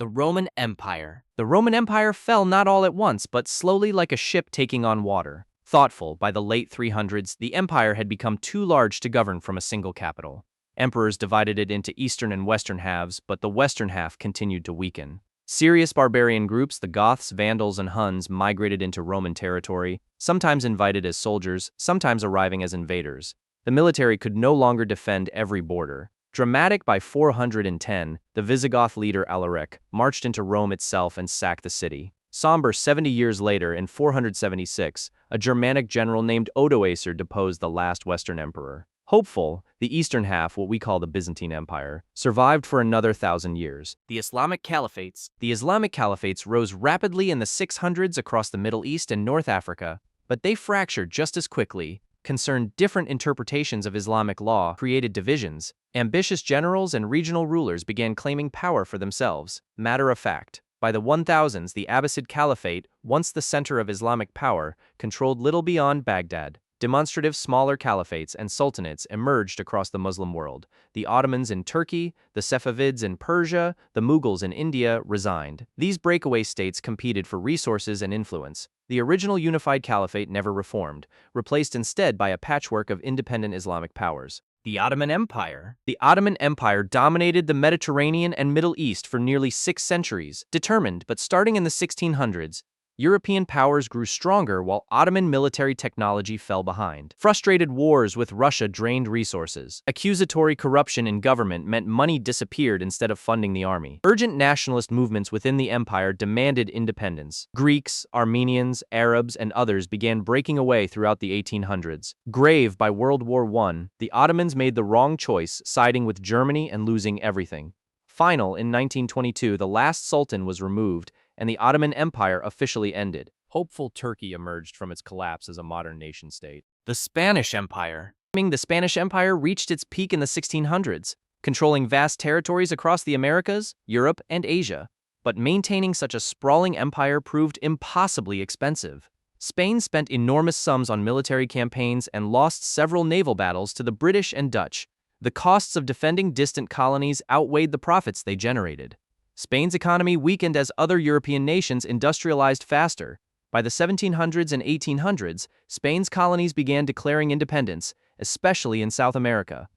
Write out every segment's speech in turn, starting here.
The Roman Empire. The Roman Empire fell not all at once, but slowly like a ship taking on water. Thoughtful, by the late 300s, the empire had become too large to govern from a single capital. Emperors divided it into eastern and western halves, but the western half continued to weaken. Serious barbarian groups, the Goths, Vandals, and Huns, migrated into Roman territory, sometimes invited as soldiers, sometimes arriving as invaders. The military could no longer defend every border. Dramatic by 410, the Visigoth leader Alaric marched into Rome itself and sacked the city. Somber 70 years later, in 476, a Germanic general named Odoacer deposed the last Western emperor. Hopeful, the eastern half, what we call the Byzantine Empire, survived for another 1,000 years. The Islamic Caliphates. The Islamic Caliphates rose rapidly in the 600s across the Middle East and North Africa, but they fractured just as quickly, concerned different interpretations of Islamic law, created divisions. Ambitious generals and regional rulers began claiming power for themselves. Matter of fact, by the 1000s, the Abbasid Caliphate, once the center of Islamic power, controlled little beyond Baghdad. Demonstrative smaller caliphates and sultanates emerged across the Muslim world. The Ottomans in Turkey, the Safavids in Persia, the Mughals in India resigned. These breakaway states competed for resources and influence. The original unified caliphate never reformed, replaced instead by a patchwork of independent Islamic powers. The Ottoman Empire. The Ottoman Empire dominated the Mediterranean and Middle East for nearly 6 centuries. Determined, but starting in the 1600s, European powers grew stronger while Ottoman military technology fell behind. Frustrated wars with Russia drained resources. Accusatory corruption in government meant money disappeared instead of funding the army. Urgent nationalist movements within the empire demanded independence. Greeks, Armenians, Arabs, and others began breaking away throughout the 1800s. Grave by World War I, the Ottomans made the wrong choice, siding with Germany and losing everything. Final, in 1922, the last sultan was removed, and the Ottoman Empire officially ended. Hopeful Turkey emerged from its collapse as a modern nation-state. The Spanish Empire. The Spanish Empire reached its peak in the 1600s, controlling vast territories across the Americas, Europe, and Asia. But maintaining such a sprawling empire proved impossibly expensive. Spain spent enormous sums on military campaigns and lost several naval battles to the British and Dutch. The costs of defending distant colonies outweighed the profits they generated. Spain's economy weakened as other European nations industrialized faster. By the 1700s and 1800s, Spain's colonies began declaring independence, especially in South America.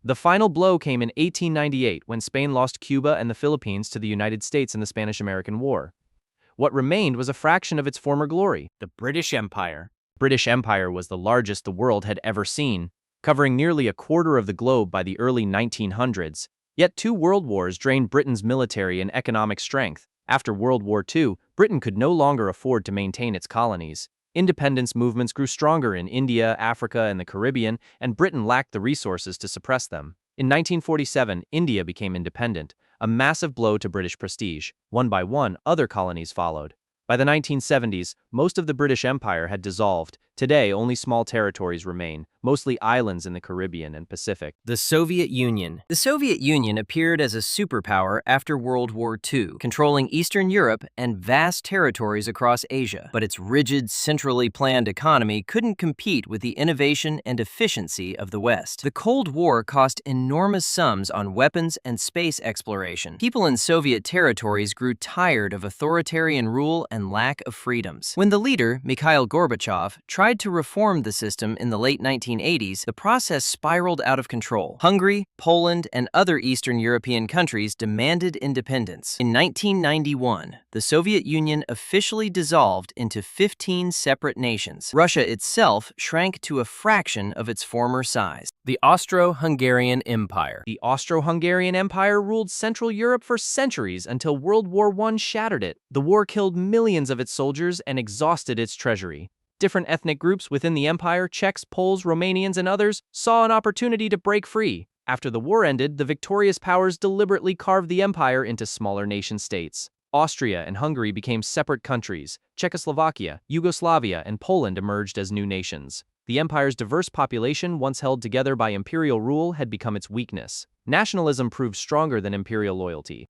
The final blow came in 1898 when Spain lost Cuba and the Philippines to the United States in the Spanish-American War. What remained was a fraction of its former glory. The British Empire. The British Empire was the largest the world had ever seen, covering nearly a quarter of the globe by the early 1900s. Yet 2 world wars drained Britain's military and economic strength. After World War II, Britain could no longer afford to maintain its colonies. Independence movements grew stronger in India, Africa, and the Caribbean, and Britain lacked the resources to suppress them. In 1947, India became independent, a massive blow to British prestige. One by one, other colonies followed. By the 1970s, most of the British Empire had dissolved. Today, only small territories remain, mostly islands in the Caribbean and Pacific. The Soviet Union. The Soviet Union appeared as a superpower after World War II, controlling Eastern Europe and vast territories across Asia. But its rigid, centrally planned economy couldn't compete with the innovation and efficiency of the West. The Cold War cost enormous sums on weapons and space exploration. People in Soviet territories grew tired of authoritarian rule and lack of freedoms. When the leader, Mikhail Gorbachev, tried to reform the system in the late 1980s, the process spiraled out of control. Hungary, Poland, and other Eastern European countries demanded independence. In 1991, the Soviet Union officially dissolved into 15 separate nations. Russia itself shrank to a fraction of its former size. The Austro-Hungarian Empire. The Austro-Hungarian Empire ruled Central Europe for centuries until World War I shattered it. The war killed millions of its soldiers and exhausted its treasury. Different ethnic groups within the empire, Czechs, Poles, Romanians, and others, saw an opportunity to break free. After the war ended, the victorious powers deliberately carved the empire into smaller nation-states. Austria and Hungary became separate countries. Czechoslovakia, Yugoslavia, and Poland emerged as new nations. The empire's diverse population, once held together by imperial rule, had become its weakness. Nationalism proved stronger than imperial loyalty.